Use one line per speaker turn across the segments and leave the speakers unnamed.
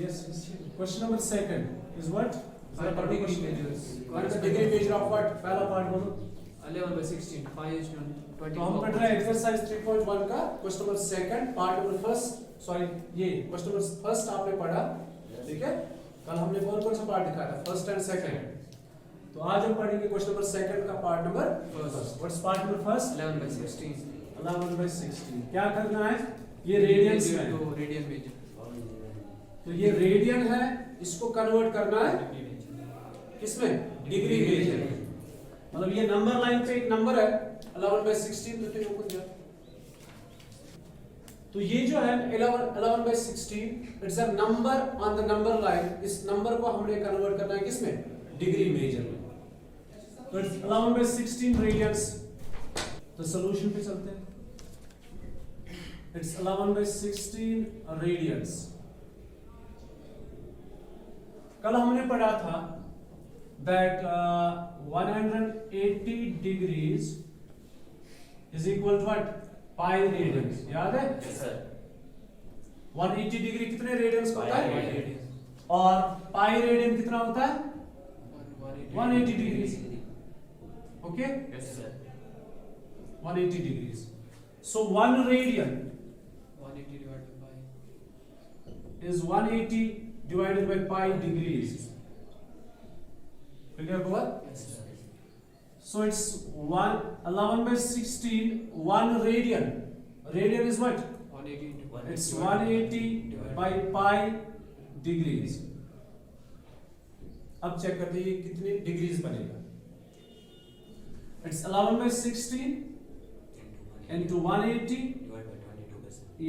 Yes. Question number second is what?
Find the degree measures.
What is the degree measure of what? पहला part बोलो.
11/16. 5 is 24.
तो हम पढ़ रहे हैं एक्सरसाइज 3.1 का question number second part number first sorry ये क्वेश्चन नंबर फर्स्ट आपने पढ़ा ठीक है. कल हमने कौन सा पार्ट दिखाया था फर्स्ट एंड सेकंड. तो आज हम पढ़ेंगे क्वेश्चन नंबर सेकंड का part number first. What's part number first?
11/16.
11/16. क्या करना है? ये रेडियंस में
तो रेडियन मेजर.
तो ये रेडियन है इसको कन्वर्ट करना है किसमें? Degree major. मतलब ये नंबर लाइन पे एक नंबर है 11/16 तो देखो कुछ. तो ये जो है 11/16 it's a number on the number line. इस नंबर को हमने कन्वर्ट करना है किसमें? डिग्री मेजर में. तो इट्स 11/16 रेडियंस. तो सॉल्यूशन पे चलते हैं. It's 11/16 radians. कल हमने पढ़ा था that 180 degrees is equal to what? Pi radians. याद है?
Yes sir.
180 डिग्री कितने रेडियंस का होता है?
Radians.
और पाई रेडियन कितना होता है? 180 degree. Okay?
Yes sir.
180 degrees. So 1 radian
180 divided by.
is 180 divided by pi degrees. Clear हुआ?
Yes sir.
So it's 11/16 1 radian. Radian is what?
180 into
It's 180 by pi degrees. अब check करते हैं ये कितने degrees बनेगा. It's 11/16 into 180.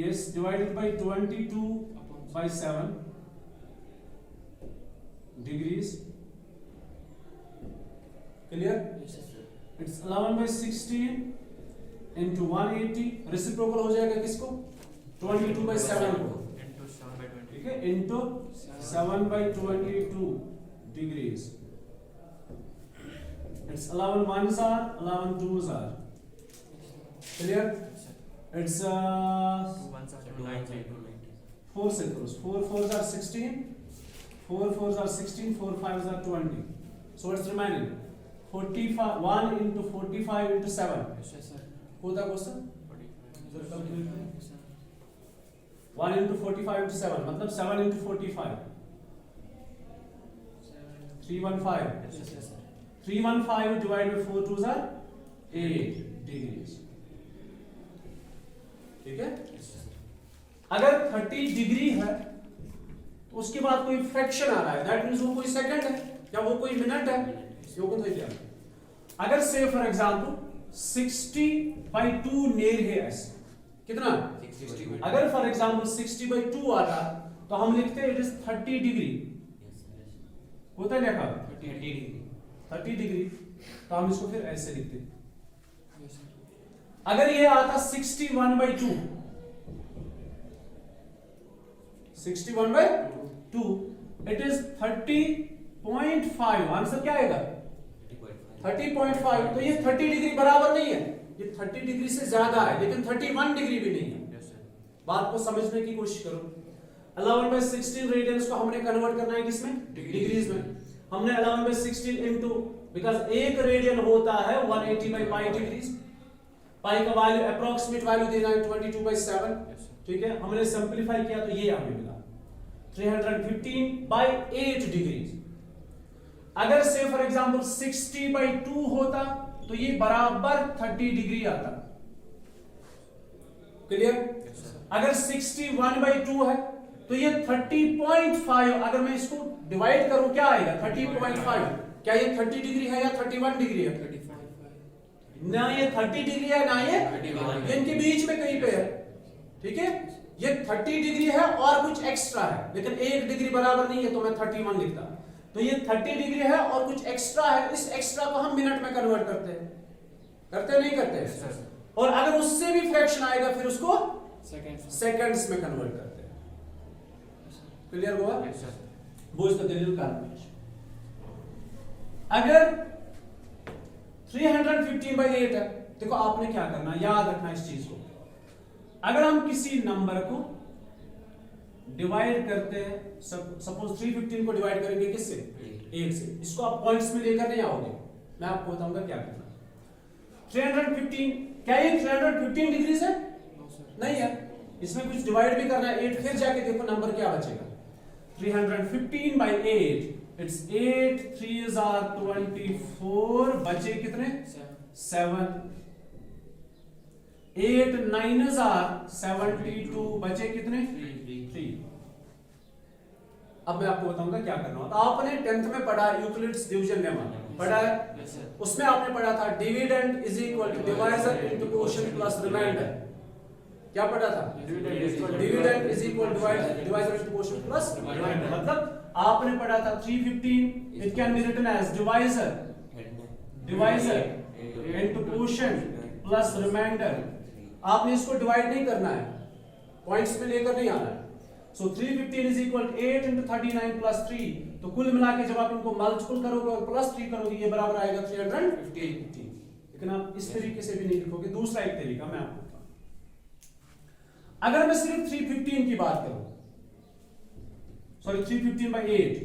Yes, divided by 22/7 degrees. Clear?
Yes sir.
It's 11/16 into 180. Reciprocal हो जाएगा किसको? 22/7 को.
Into 7/20.
ठीक है into 7/22 degrees. It's 11 ones are 11 twos are. Clear?
Yes sir.
It's
2 ones are 2 9
4 से cross. 4 fours are 16. 4 fours are 16. 4 fives are 20. So what's remaining? 45 1 into 45 into 7.
Yes sir.
होता question
45. Yes sir.
1 into 45 into 7 मतलब 7 into 45 315.
Yes sir.
315 divided by 4 twos are 8 degrees. ठीक है.
Yes sir.
अगर 30 degree है तो उसके बाद कोई फ्रैक्शन आ रहा है दैट मींस वो कोई सेकंड है या वो कोई मिनट है. योगन तो क्या अगर से फॉर एग्जांपल 60/2 नेर है ऐसे कितना
60.
अगर फॉर एग्जांपल 60/2 आता तो हम लिखते इट इज 30 डिग्री. होता है लिखा
30 degree.
30 डिग्री तो हम इसको फिर ऐसे लिखते.
Yes sir.
अगर ये आता 61/2 61/2 इट इज 30.5. आंसर क्या आएगा 30.5. तो ये 30 डिग्री बराबर नहीं है. ये 30 डिग्री से ज्यादा है लेकिन 31 डिग्री भी नहीं है.
Yes sir.
बात को समझने की कोशिश करो. 11/16 रेडियंस को हमने कन्वर्ट करना है किसमें? डिग्रीज में. हमने 11/16 इनटू बिकॉज़ एक रेडियन होता है 180 by pi डिग्रीज. पाई का वैल्यू अप्रोक्सीमेट वैल्यू देना है 22/7.
Yes sir.
ठीक है. हमने सिंपलीफाई किया तो ये हमें मिला 315/8 डिग्रीज. अगर से फॉर एग्जांपल 60/2 होता तो ये बराबर 30 डिग्री आता. क्लियर?
Yes sir.
अगर 61/2 है तो ये 30.5. अगर मैं इसको डिवाइड करूं क्या आएगा 30.5. क्या ये 30 डिग्री है या 31 डिग्री है?
35.
ना ये 30 डिग्री है ना ये
31.
इनके बीच में कहीं पे है. ठीक है. ये 30 डिग्री है और कुछ एक्स्ट्रा है लेकिन 1 डिग्री बराबर नहीं है तो मैं 31 लिखता. तो ये 30 डिग्री है और कुछ एक्स्ट्रा है. इस एक्स्ट्रा को हम मिनट में कन्वर्ट करते हैं. करते नहीं करते?
Yes sir.
और अगर उससे भी फ्रैक्शन आएगा फिर उसको
Seconds.
सेकंड्स में कन्वर्ट करते हैं. क्लियर हुआ?
Yes sir.
वो इसका दलील कार्बोनेशन. अगर 315/8 है देखो आपने क्या करना याद रखना इस चीज को. अगर हम किसी नंबर को डिवाइड करते हैं, सपोज 315 को डिवाइड करेंगे किससे? 8 से। इसको आप पॉइंट्स में लेकर नहीं आओगे, मैं आपको बताऊंगा क्या करना। 315, क्या ये 315 डिग्रीज है?
No, sir.
नहीं है, इसमें कुछ डिवाइड भी करना है। 8 फिर जाके देखो नंबर क्या बचेगा। 315 by 8, it's 8 3s are 24, बचे कितने? 7। 8 9s are 72, बचे कितने? 3। अब मैं आपको बताऊंगा क्या करना होता। आपने 10th में पढ़ा यूक्लिड्स डिवीजन लेमा, पढ़ा है?
Yes, sir.
उसमें आपने पढ़ा था dividend is equal to divisor into quotient plus remainder. क्या पढ़ा था? Dividend is equal to divisor into quotient plus remainder. मतलब आपने पढ़ा था 315 it can be written as divisor into quotient plus remainder. आपने इसको डिवाइड नहीं करना है, पॉइंट्स में लेकर नहीं आना है। सो 315 इज इक्वल 8 into 39 प्लस 3, तो कुल मिला के जब आप इनको मल्टीपल करोगे और प्लस 3 करोगे ये बराबर आएगा 315। लेकिन आप इस तरीके से भी नहीं लिखोगे। दूसरा एक तरीका मैं आपको बताऊं, अगर मैं सिर्फ 315 की बात करूं, सॉरी 315 by 8,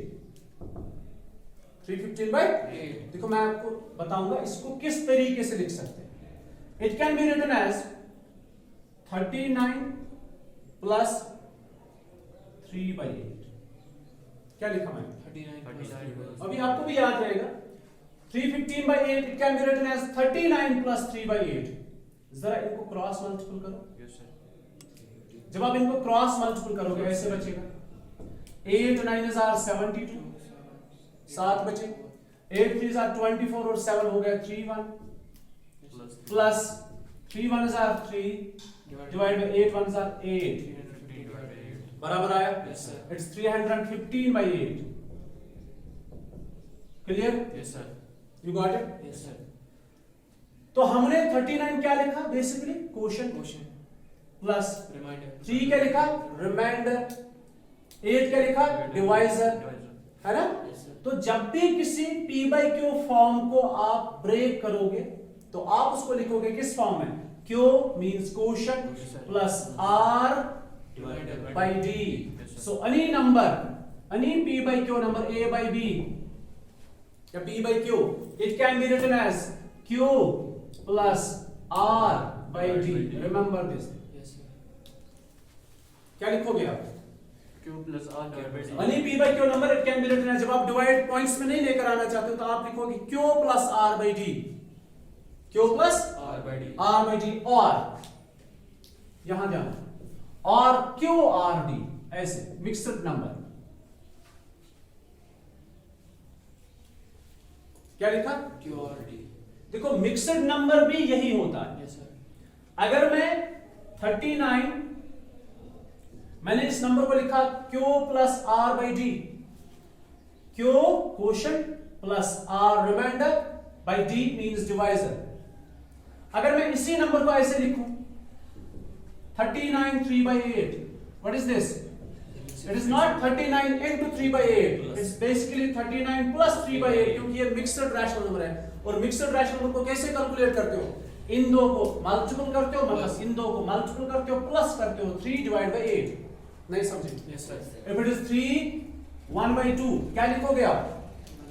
315 by 8, देखो मैं आपको बताऊंगा इसको किस तरीके से लिख सकते हैं। It can be written as 39 plus 3 by 8। क्या लिखा मैंने?
39.
अभी आपको भी याद रहेगा। 315 by 8 it can be written as 39 plus 3 by 8। जरा इनको क्रॉस मल्टीपल करो।
Yes, sir.
जब आप इनको क्रॉस मल्टीपल करोगे ऐसे बचेगा 8 9s are 72, 7 बचे। 8 3s are 24 और 7 हो गया 31 plus 3 1s are 3 divide by 8 1s are 8 बराबर आया।
Yes, sir.
It's 315 by 8। Clear?
Yes, sir.
You got it?
Yes, sir.
तो हमने 39 क्या लिखा? Basically quotient
Quotient.
Plus
Reminder.
3 क्या लिखा? रिमाइंडर। 8 क्या लिखा? डिवाइजर, है ना?
Yes, sir.
तो जब भी किसी p by q फॉर्म को आप ब्रेक करोगे तो आप उसको लिखोगे किस फॉर्म में? q means quotient plus r
Divided
by d.
Yes, sir.
So any number, any p by q number a by b या p by q, it can be written as q plus r by d. Remember this.
Yes, sir.
क्या लिखोगे आप?
Q plus R divided by D.
Any p by q number it can be written as, जब आप divide points में नहीं लेकर आना चाहते हो तो आप लिखोगे q plus r by d, q plus
R by D.
r by d, और यहां ध्यान, और q r d, ऐसे मिक्स्ड नंबर। क्या लिखा?
Q R D.
देखो मिक्स्ड नंबर भी यही होता है।
Yes, sir.
अगर मैं 39, मैंने इस नंबर को लिखा q plus r by D, q quotient plus r remainder by d means divisor. अगर मैं इसी नंबर को ऐसे लिखूं 39 3 by 8, what is this? It is not 39 into 3 by 8, it's basically 39 plus 3 by 8, क्योंकि ये मिक्स्ड रैशनल नंबर है। और मिक्स्ड रैशनल नंबर को कैसे कैलकुलेट करते हो? इन दो को मल्टीपल करते हो, मतलब इन दो को मल्टीपल करते हो, प्लस करते हो, 3 डिवाइड बाय 8। नहीं समझे?
Yes, sir.
If it is 3 1 by 2, क्या लिखोगे आप?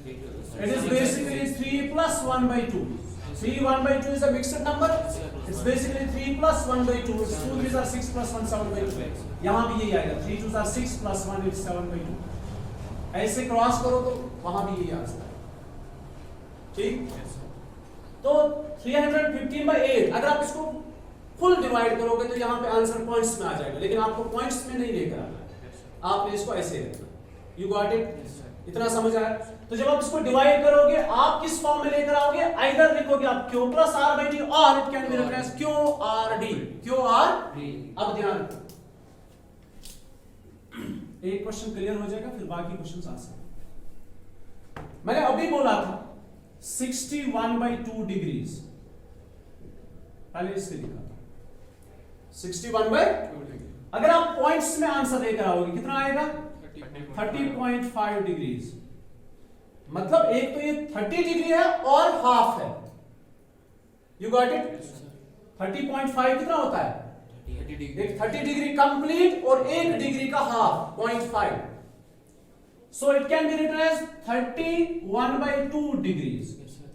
It is basically 3 plus 1 by 2. 3 1 by 2 is a mixed number. It's basically 3 plus 1 by 2. 2 3s are 6 plus 1 7 by 2. यहाँ भी यही आएगा, 3 2s are 6 plus 1 is 7 by 2. ऐसे क्रॉस करो तो वहां भी यही आंसर है। ठीक?
Yes, sir.
तो 315 by 8 अगर आप इसको फुल डिवाइड करोगे तो यहाँ पे आंसर पॉइंट्स में आ जाएगा, लेकिन आपको पॉइंट्स में नहीं लेकर आना है,
Yes, sir.
आपने इसको ऐसे रखना। You got it?
Yes, sir.
इतना समझ आया? तो जब आप इसको डिवाइड करोगे आप किस फॉर्म में लेकर आओगे? आइदर लिखोगे आप q plus r by d और it can be written as q r d, q r।
D.
अब ध्यान रखो, एक क्वेश्चन क्लियर हो जाएगा, फिर बाकी क्वेश्चंस आसान। मैंने अभी बोला था 61 by 2 डिग्रीज, पहले इससे लिखा था 61 by, अगर आप पॉइंट्स में आंसर लेकर आओगे कितना आएगा? 30.5 डिग्रीज। मतलब एक तो ये 30 डिग्री है और हाफ है। You got it?
Yes, sir.
30.5 कितना होता है?
30 degree.
एक 30 डिग्री कंप्लीट और 1 डिग्री का half 0.5. So it can be written as 31/2 degrees.
Yes, sir.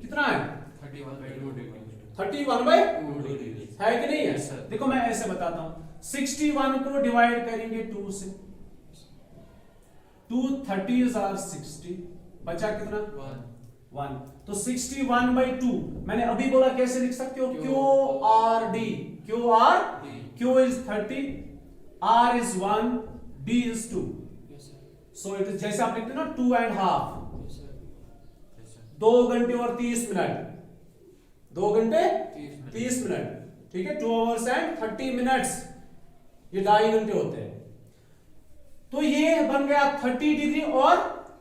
कितना है?
31/2 degree.
31/2
degrees.
है कि नहीं है?
Yes, sir.
देखो मैं ऐसे बताता हूं, 61 को डिवाइड करेंगे 2 से, 2 30s are 60, बचा कितना? 1. तो 61/2 मैंने अभी बोला कैसे लिख सकते हो? QRD. Q is 30, R is 1, D is 2.
Yes, sir.
So it is जैसे आप लिखते हो ना 2.5.
Yes, sir. Yes, sir.
2 घंटे और 30 मिनट, 2 घंटे
30
30 मिनट, ठीक है, 2 hours and 30 minutes, ये 2.5 घंटे होते हैं. तो ये बन गया 30 डिग्री और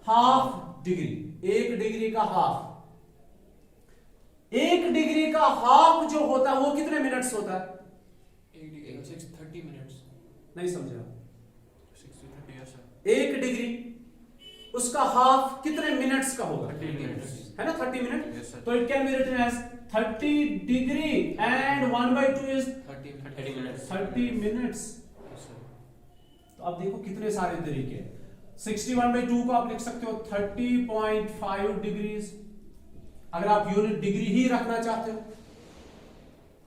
हाफ डिग्री, 1 डिग्री का हाफ. 1 डिग्री का हाफ जो होता है वो कितने मिनट्स होता है?
30 minutes.
नहीं समझा.
30, yes, sir.
1 डिग्री उसका हाफ कितने मिनट्स का होगा?
30 minutes.
है ना, 30 मिनट.
Yes, sir.
तो it can be written as 30 degree and 1/2 इज
30 minutes.
30 मिनट्स.
Yes, sir.
तो अब देखो कितने सारे तरीके हैं. 61/2 को आप लिख सकते हो 30.5 डिग्रीज, अगर आप यूनिट डिग्री ही रखना चाहते हो,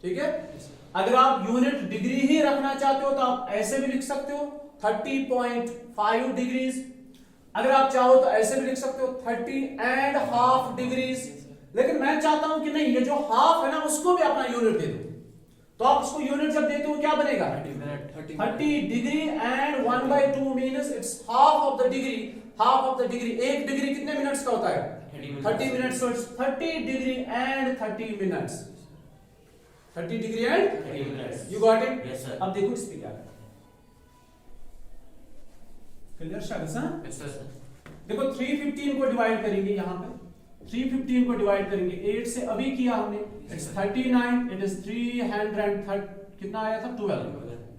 ठीक है.
Yes, sir.
अगर आप यूनिट डिग्री ही रखना चाहते हो तो आप ऐसे भी लिख सकते हो 30.5 डिग्रीज. अगर आप चाहो तो ऐसे भी लिख सकते हो 30.5 डिग्रीज. लेकिन मैं चाहता हूं कि नहीं, ये जो हाफ है ना उसको भी अपना यूनिट दे दो. तो आप उसको यूनिट जब देते हो क्या बनेगा? 30 degree and 1/2 means it's half of the degree. Half of the degree, 1 degree कितने मिनट्स का होता है? 30 minutes. So it's 30 degree and 30 minutes. 30 degree and
30 minutes.
You got it.
Yes, sir.
अब देखो इस पे क्या है. क्लियर शायद हाँ?
Yes, sir.
देखो 315 को डिवाइड करेंगे, यहां पे 315 को डिवाइड करेंगे 8 से, अभी किया हमने. इट्स 39, इट इज 330, कितना आया था? 12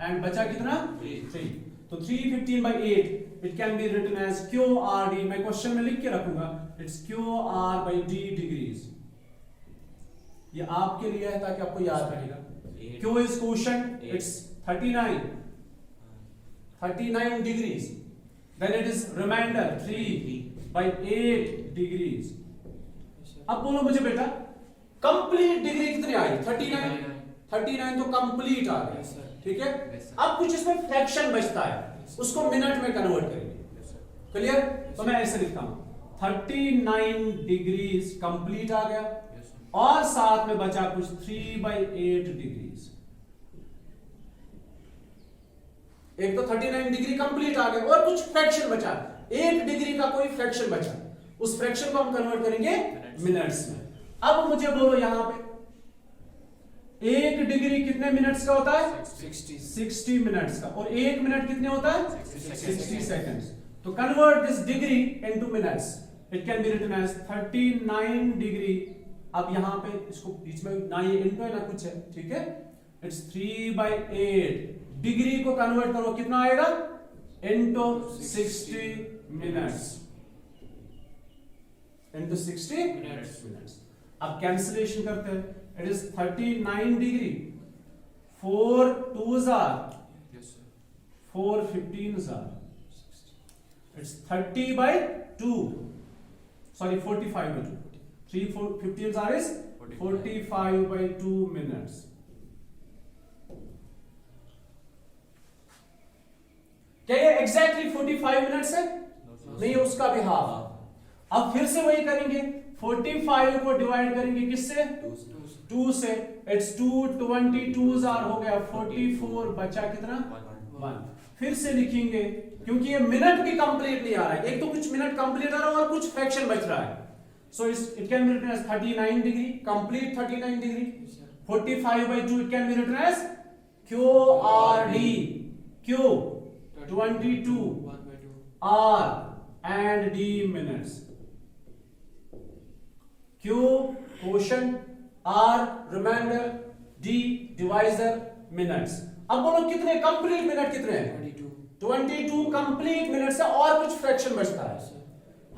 एंड बचा कितना? 3. तो 315/8 it can be written as QRD. मैं क्वेश्चन में लिख के रखूंगा, इट्स QR/D डिग्रीज. ये आपके लिए है ताकि आपको याद रहेगा. Q is quotient, it's 39 degrees. Then it is remainder 3/8 degrees.
Yes, sir.
अब बोलो मुझे बेटा, कंप्लीट डिग्री कितनी आई? 39 तो कंप्लीट आ गया.
Yes, sir.
ठीक है.
Yes, sir.
अब कुछ इसमें फ्रैक्शन बचता है,
Yes, sir.
उसको मिनट में कन्वर्ट करेंगे.
Yes, sir.
क्लियर. तो मैं ऐसे लिखता हूं 39 डिग्रीज कंप्लीट आ गया
Yes, sir.
और साथ में बचा कुछ 3/8 डिग्रीज. एक तो 39 डिग्री कंप्लीट आ गया और कुछ फ्रैक्शन बचा, 1 डिग्री का कोई फ्रैक्शन बचा. उस फ्रैक्शन को हम कन्वर्ट करेंगे मिनट्स में. अब मुझे बोलो यहां पे 1 डिग्री कितने मिनट्स का होता है? 60 मिनट्स का. और 1 मिनट कितने होता है? 60 सेकंड्स. तो convert this degree into minutes. It can be written as 39 degree. अब यहां पे इसको बीच में ना ये इनटू है ना कुछ है, ठीक है. इट्स 3/8 डिग्री को कन्वर्ट करो, कितना आएगा? Into 60 minutes. Into 60 minutes. अब कैंसिलेशन करते हैं. It is 39 degree, 4 2s are
Yes, sir.
4 15s are. It's 30/2. Sorry, 45/2. 3 4 15s are is 45/2 minutes. क्या ये एग्जैक्टली 45 मिनट्स है? नहीं, उसका भी हाफ. अब फिर से वही करेंगे, 45 को डिवाइड करेंगे किससे? 2 से. इट्स 2 22s are हो गया 44, बचा कितना? 1. फिर से लिखेंगे क्योंकि ये मिनट भी कंप्लीट नहीं आ रहा है. एक तो कुछ मिनट कंप्लीट आ रहा है और कुछ फ्रैक्शन बच रहा है. So it can be written as 39 degree complete 39 degree.
Yes, sir.
45/2 it can be written as QRD. Q 22
1/2.
R and D minutes. Q quotient, R remainder, D divisor minutes. अब बोलो कितने कंप्लीट मिनट कितने हैं? 22 complete minutes है और कुछ fraction बचता है.
Yes, sir.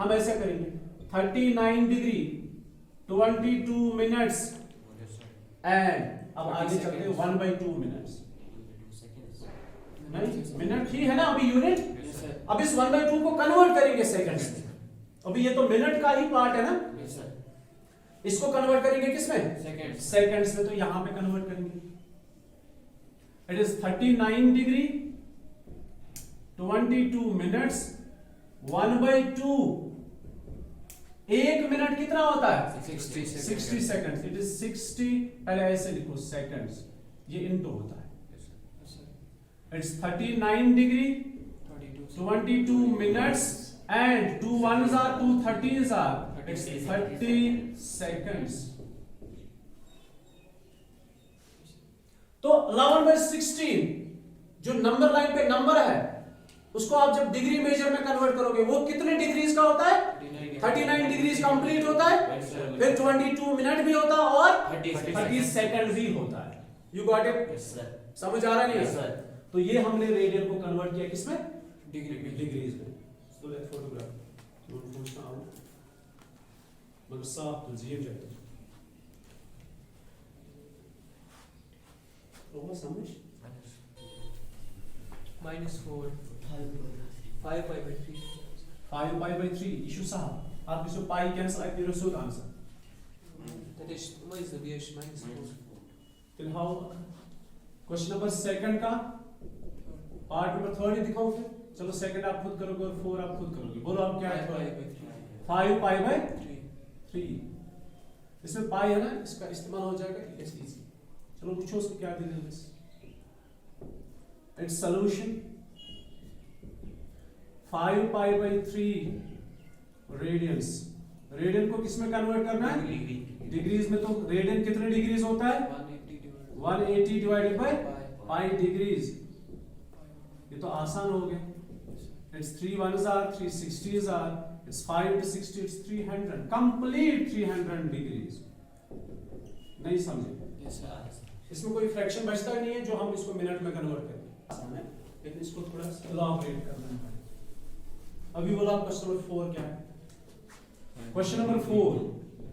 हम ऐसे करेंगे 39 degree 22 minutes
Yes, sir.
and अब
30
आगे चलते हैं
seconds.
1/2 मिनट्स।
2 seconds.
नहीं मिनट ही है ना अभी यूनिट।
Yes, sir.
अब इस 1/2 को कन्वर्ट करेंगे सेकंड्स में। अभी ये तो मिनट का ही पार्ट है ना,
Yes, sir.
इसको कन्वर्ट करेंगे किसमें?
Seconds.
सेकंड्स में। तो यहां पे कन्वर्ट करेंगे। It is 39 degree 22 minutes 1/2। 1 minute कितना होता है?
60 seconds.
60 सेकंड्स। इट इज 60, पहले ऐसे लिखो सेकंड्स, ये इनटू होता है।
Yes, sir. Yes, sir.
It's 39 degree
22.
22 minutes and 2 ones are 2 30s are it's 30 seconds. तो 11/16 जो नंबर लाइन पे नंबर है उसको आप जब डिग्री मेजर में कन्वर्ट करोगे वो कितने डिग्रीज का होता है? 39 डिग्रीज कंप्लीट होता है,
Yes, sir.
फिर 22 मिनट भी होता है और
30
सेकंड भी होता है। You got it?
Yes, sir.
समझ आ रहा नहीं
Yes,
है?
sir.
तो ये हमने रेडियन को कन्वर्ट किया किसमें?
Degree.
डिग्रीज में। तो लेट फोटोग्राफ पूछता हूं मगर साफ तो जीव जाते होगा समझ?
-4. 5 by 3.
5/3 इशू साहब आप इसको पाई कैंसिल आप मेरे सूद answer
That is, what is the VH -4?
फिलहाल क्वेश्चन नंबर सेकंड का पार्ट नंबर थर्ड ही दिखाऊं फिर? चलो सेकंड आप खुद करोगे और 4 आप खुद करोगे। बोलो आप क्या है? 5/3। इसमें पाई है ना, इसका इस्तेमाल हो जाएगा। It's easy. चलो पूछो उसको क्या दे दें। It's solution 5/3 radiance. रेडियन को किस में कन्वर्ट करना है?
Degree.
डिग्रीज में। तो रेडियन कितने डिग्रीज होता है? 180 डिवाइडेड बाय पाई डिग्रीज। ये तो आसान हो गया। It's 3 ones are 3 60s are it's 5 to 60 it's 300 complete 300 degrees। नहीं समझे?
Yes, sir.
इसमें कोई फ्रैक्शन बचता नहीं है जो हम इसको मिनट में कन्वर्ट करें। आसान है लेकिन इसको थोड़ा एलाबोरेट करना है। अभी बोला क्वेश्चन नंबर 4 क्या है? Question number 4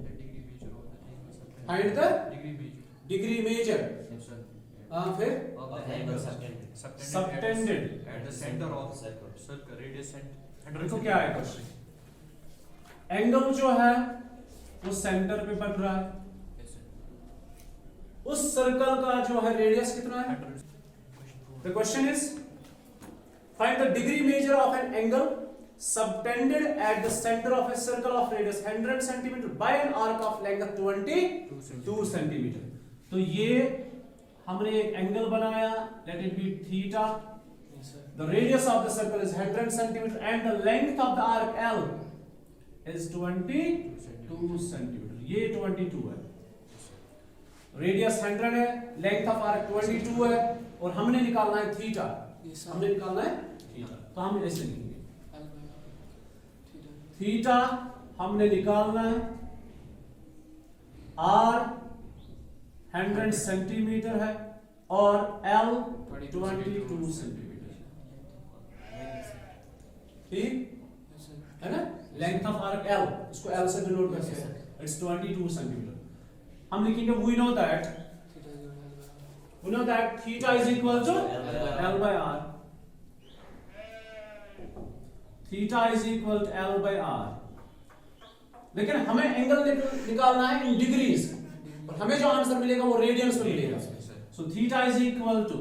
Degree major of the angle subtended.
Find the
Degree major.
Degree major.
Yes, sir.
हां फिर
Of the angle subtended.
Subtended.
At the center of circle radius and
देखो क्या है क्वेश्चन। एंगल जो है वो सेंटर पे बन रहा है।
Yes, sir.
उस सर्कल का जो है रेडियस कितना है? The question is find the degree measure of an angle subtended at the center of a circle of radius 100 cm by an arc of length 22 cm। तो ये हमने एक एंगल बनाया, let it be theta।
Yes, sir.
The radius of the circle is 100 cm and the length of the arc L is 22 cm। ये 22 है, radius 100 है, length of arc 22 है और हमने निकालना है थीटा।
Yes, sir.
हमने निकालना है थीटा। तो हम ऐसे लिखेंगे
L by theta.
थीटा हमने निकालना है, आर 100 सेंटीमीटर है और एल 22 सेंटीमीटर। ठीक
Yes, sir.
है ना? लेंथ ऑफ आर्क एल, इसको एल से डिनोट करते हैं, इट्स 22 सेंटीमीटर। हम लिखेंगे we know that
Theta is equal to L by R.
we know that theta is equal to L by R। Theta is equal to L by R। लेकिन हमें angle निकालना है इन degrees और हमें जो answer मिलेगा वो रेडियंस में मिलेगा। So theta is equal to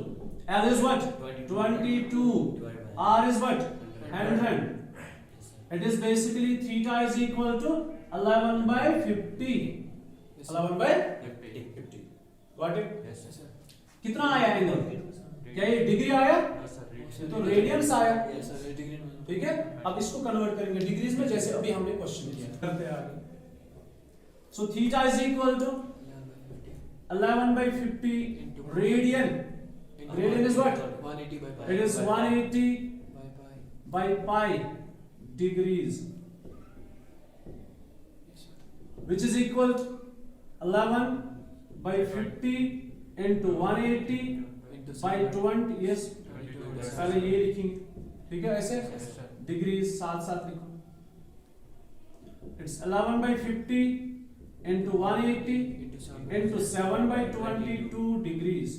L is what? 22, R is what? 100। It is basically theta is equal to 11/50।
Yes, sir.
11/50। Got it?
Yes, sir.
कितना आया एंगल? क्या ये डिग्री आया?
Yes, sir.
ये तो रेडियंस आया।
Yes, sir. Degree में.
ठीक है, अब इसको कन्वर्ट करेंगे डिग्रीज में जैसे अभी हमने क्वेश्चन किया। करते हैं आगे। So theta is equal to 11/50 radian. Radian is what?
180 by pi.
It is 180
by pi.
by pi degrees,
Yes, sir.
which is equal to 11/50 into 180
Into
by 20। yes,
22.
पहले ये लिखेंगे, ठीक है ऐसे
Yes, sir.
डिग्रीज साथ साथ लिखो। It's 11/50 into 180
into 7
into 7 by 22 degrees.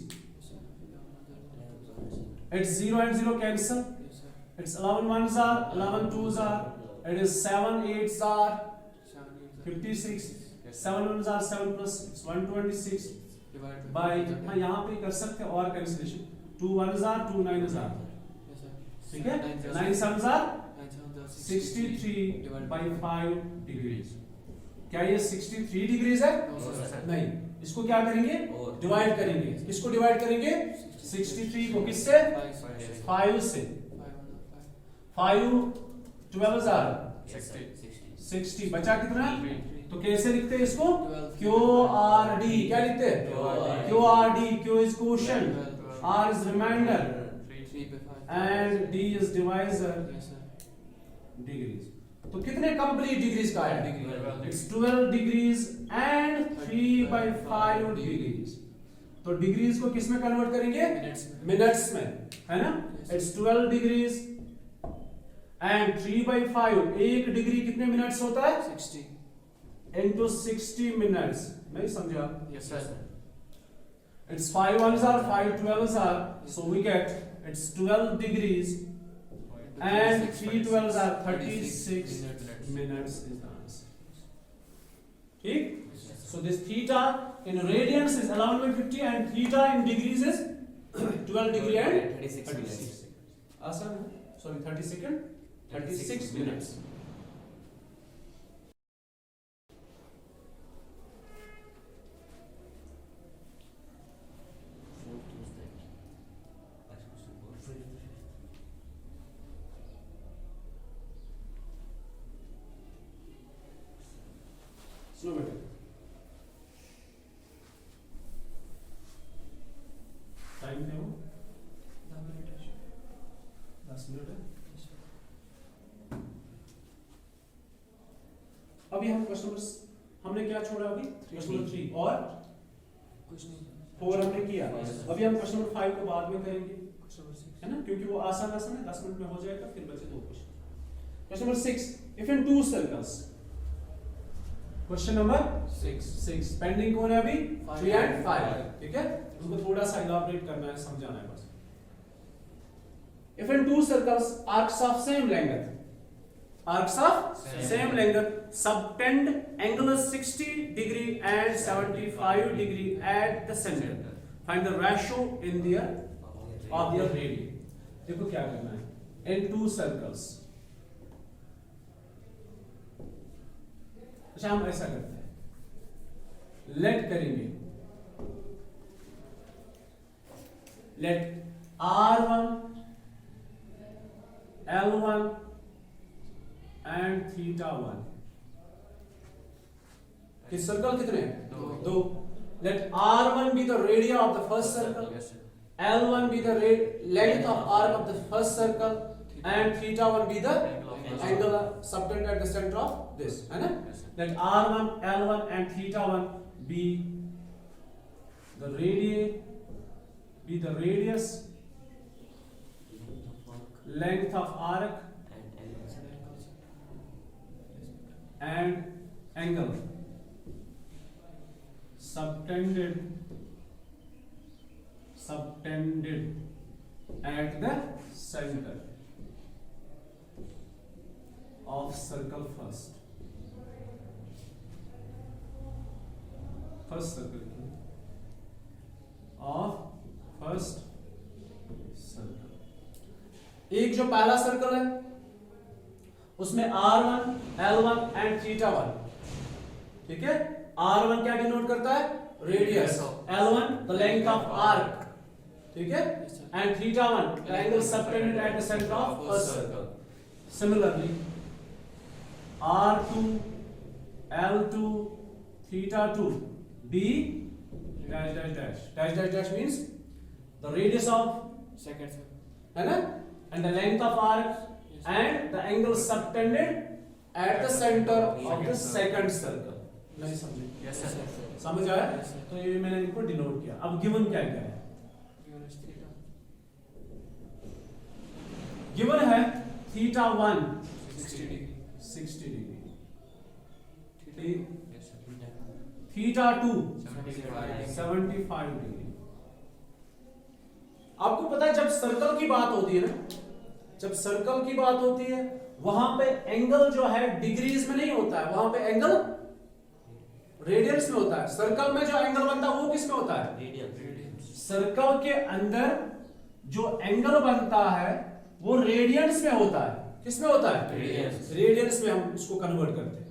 It's 0 and 0 cancel.
Yes, sir.
It's 11 ones are, 11 twos are. It is 7 eights are 56. 7 ones are 7 plus it's 126
Divided
by हाँ यहाँ पे कर सकते हैं और cancellation 2 ones are 2 nines are
Yes, sir.
ठीक है 9 sevens are 63 by 5 degrees. क्या ये 63 डिग्रीज है?
No, sir.
नहीं, इसको क्या करेंगे?
और
डिवाइड करेंगे. किसको डिवाइड करेंगे? 63 को किससे? 5 से. 5 12 are 60. बचा कितना? तो कैसे लिखते हैं इसको? QRD. क्या लिखते हैं? QRD. Q is quotient, R is remainder,
3 by 5.
and D is divisor.
Yes, sir.
Degrees. तो कितने कंप्लीट डिग्रीज का है?
Degree.
It's 12 degrees and 3 by 5 degrees. तो डिग्रीज को किस में कन्वर्ट करेंगे?
Minutes में.
मिनट्स में, है ना?
Yes.
It's 12 degrees and 3 by 5. एक डिग्री कितने मिनट्स होता है?
60.
Into 60 minutes. नहीं समझा?
Yes, sir.
It's 5 ones are 5 12s are. So we get it's 12 degrees and 3 12s are 36 minutes is the answer. ठीक? So this theta in radians is 11/50 and theta in degrees is 12 degree and
36 minutes.
आसान है. Sorry 30 second 36 minutes. सुनो बेटा time क्या हो 10 minute है. अभी हम क्वेश्चन हमने क्या छोड़ा अभी? क्वेश्चन नंबर 3 और
कुछ नहीं.
4 हमने किया. अभी हम क्वेश्चन नंबर 5 को बाद में करेंगे,
Question number 6.
है ना? क्योंकि वो आसान आसान है, 10 मिनट में हो जाएगा. फिर बचे 2 question. Question number 6. If in 2 circles. Question number 6 pending कौन है अभी? 3 एंड 5. ठीक है, उनको थोड़ा सा इलैबोरेट करना है, समझाना है बस. If in 2 circles, arcs of same length, subtend angles 60 degree and 75 degree at the center. Find the ratio in their of their radii. देखो क्या करना है. In 2 circles. अच्छा हम ऐसा करते हैं. Let करेंगे. Let R1 L1 and theta 1. किस सर्कल कितने हैं? 2. Let R1 be the radii of the first circle,
Yes, sir.
L1 be the length of arc of the first circle, and theta 1 be the angle subtended at the center of this. है ना?
Yes, sir.
Let R1, L1 and theta 1 be the radii, be the radius, length of arc and angle subtended at the center of circle first circle of first circle. एक जो पहला circle है उसमें R1, L1 and theta 1. ठीक है, R1 क्या denote करता है? Radius. L1 the length of arc. ठीक है, and theta 1 the angle subtended at the centre of first circle. Similarly R2, L2, theta 2 D dash dash dash dash dash dash means the radius of,
Second, sir.
है ना, and the length of arc and the angle subtended at the center of the second circle. नहीं समझे?
Yes, sir.
समझ आया?
Yes, sir.
तो ये मैंने इनको डिनोट किया. अब गिवन क्या क्या है?
Given is theta.
गिवन है थीटा 1
60 degree.
60 डिग्री.
Theta.
ठीक.
Yes, sir.
थीटा 2
75.
75 डिग्री। आपको पता है जब सर्कल की बात होती है ना, जब सर्कल की बात होती है वहां पे एंगल जो है डिग्रीज में नहीं होता है, वहां पे एंगल रेडियंस में होता है। सर्कल में जो एंगल बनता है वो किस में होता है? सर्कल के अंदर जो एंगल बनता है वो रेडियंस में होता है। किस में होता है? रेडियंस में हम इसको कन्वर्ट करते हैं।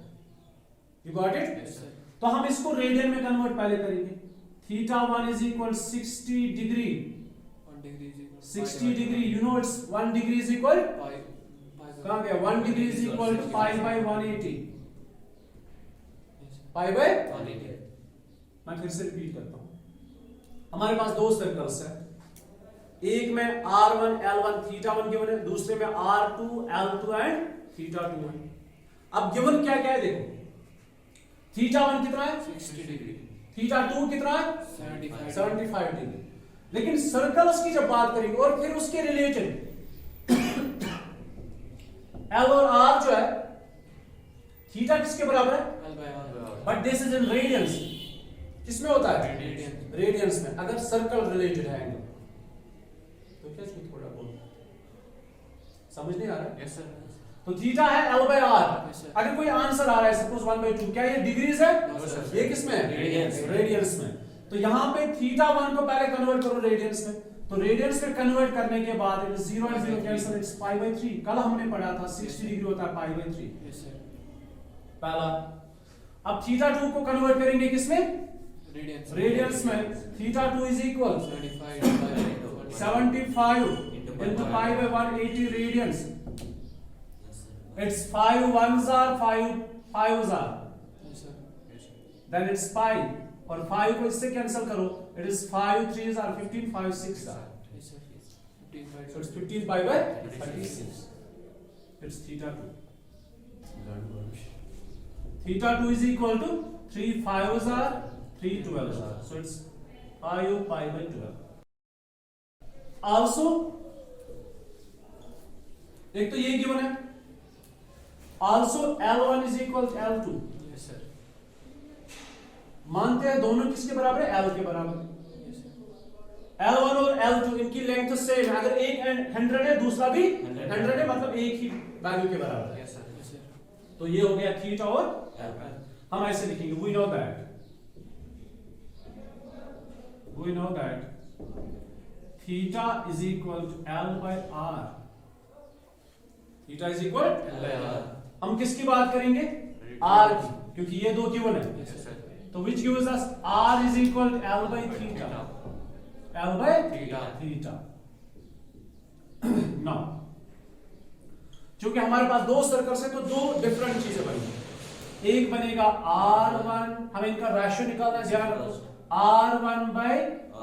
You got it?
Yes, sir.
तो हम इसको रेडियन में कन्वर्ट पहले करेंगे। Theta 1 is equal 60 degree.
1 degree is equal
60 degree, you know it's 1 degree is equal,
pi.
कहां गया? 1 degree is equal pi by 180।
Yes, sir.
Pi by,
180.
मैं फिर से रिपीट करता हूं। हमारे पास दो सर्कल्स है, एक में R1 L1 थीटा 1 गिवन है, दूसरे में R2 L2 एंड थीटा 2 है। अब गिवन क्या क्या है देखो, थीटा 1 कितना है?
60 degree.
थीटा 2 कितना है?
75.
75 डिग्री। लेकिन सर्कल्स की जब बात करेंगे और फिर उसके रिलेटेड L और R जो है, थीटा किसके बराबर है?
L by R.
But this is in radiance. किसमें होता है?
Radians.
रेडियंस में। अगर सर्कल रिलेटेड है एंगल तो क्या इसमें थोड़ा बोल समझ नहीं आ रहा है?
Yes, sir.
तो थीटा है L by R।
Yes, sir.
अगर कोई आंसर आ रहा है सपोज 1/2, क्या ये डिग्रीज है?
No, sir.
ये किसमें है?
Radians.
रेडियंस में। तो यहाँ पे थीटा 1 को पहले कन्वर्ट करो रेडियंस में, तो रेडियंस में कन्वर्ट करने के बाद it 0 and 0 cancel, it's pi by 3। कल हमने पढ़ा था 60 डिग्री होता है पाई बाय 3
Yes, sir.
पहला। अब थीटा 2 को कन्वर्ट करेंगे किसमें?
Radians.
रेडियंस में। Theta 2 is equal
75 by
75 into pi by 180 radians. It's 5 ones are 5 5s are.
Yes, sir.
Then it's pi. और 5 को इससे कैंसिल करो, it is 5 3s are 15 5 6 are.
Yes, sir. 15 by
So it's 15 pi by 36. It's theta 2. Theta 2 is equal to 3 5s are 3 12s are. So it's 5 pi by 12. Also एक तो ये given है, also L1 is equal to L2.
Yes, sir.
मानते हैं दोनों किसके बराबर है? L के बराबर।
Yes, sir.
L1 और L2 इनकी लेंथ सेम है, अगर एक 100 है दूसरा भी 100 है, मतलब एक ही वैल्यू के बराबर है।
Yes, sir. Yes, sir.
तो ये हो गया थीटा और हम ऐसे लिखेंगे, we know that theta is equal to L by R. Theta is equal,
L by R.
हम किसकी बात करेंगे? R की, क्योंकि ये दो गिवन है।
Yes, sir.
तो which gives us R is equal to L by theta. L by theta. Now, क्योंकि हमारे पास दो सर्कल्स हैं तो दो डिफरेंट चीजें बनेंगी। एक बनेगा R1, हमें इनका रेशियो निकालना है, ध्यान रखो, R1 by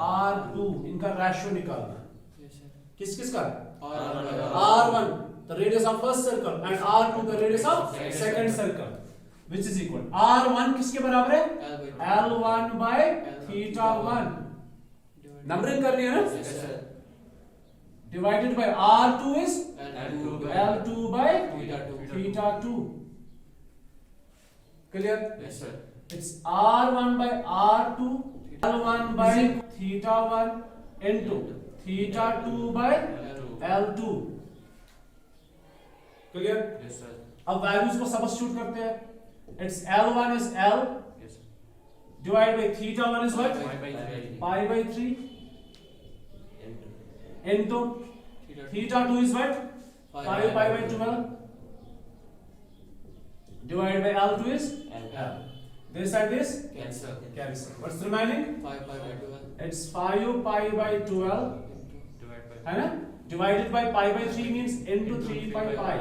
R2 इनका रेशियो निकालना है।
Yes, sir.
किस किस का?
R1 by
R1 the radius of first circle and R2 the radius of second circle, which is equal R1 किसके बराबर है?
L by
L1 by theta 1। Numbering करनी है ना,
Yes, sir.
Divided by R2 is
L2 by
L2 by
theta 2.
theta 2। Clear?
Yes, sir.
It's R1 by R2 L1 by theta 1 into theta 2 by L2। Clear?
Yes, sir.
अब values को substitute करते हैं, it's L1 is L
Yes, sir.
divided by theta 1 is what?
Pi by 3.
Pi by 3 into theta 2 is what? Pi by 12 divided by L2 is L. This and this
Cancel.
cancel. What's remaining?
5 pi by 12.
It's 5 pi by 12
Divide by
है ना, divided by pi by 3 means into 3 pi pi.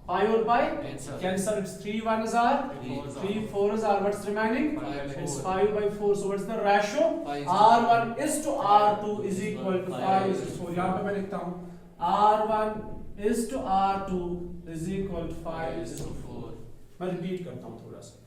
Pi or pi
Cancel.
cancel. It's 3 1s are 3 4s are. What's remaining? It's 5 by 4. So what's the ratio? R1 is to R2 is equal to 5 is to 4. यहाँ पे मैं लिखता हूँ R1 is to R2 is equal to 5 is to 4. मैं repeat करता हूँ थोड़ा सा।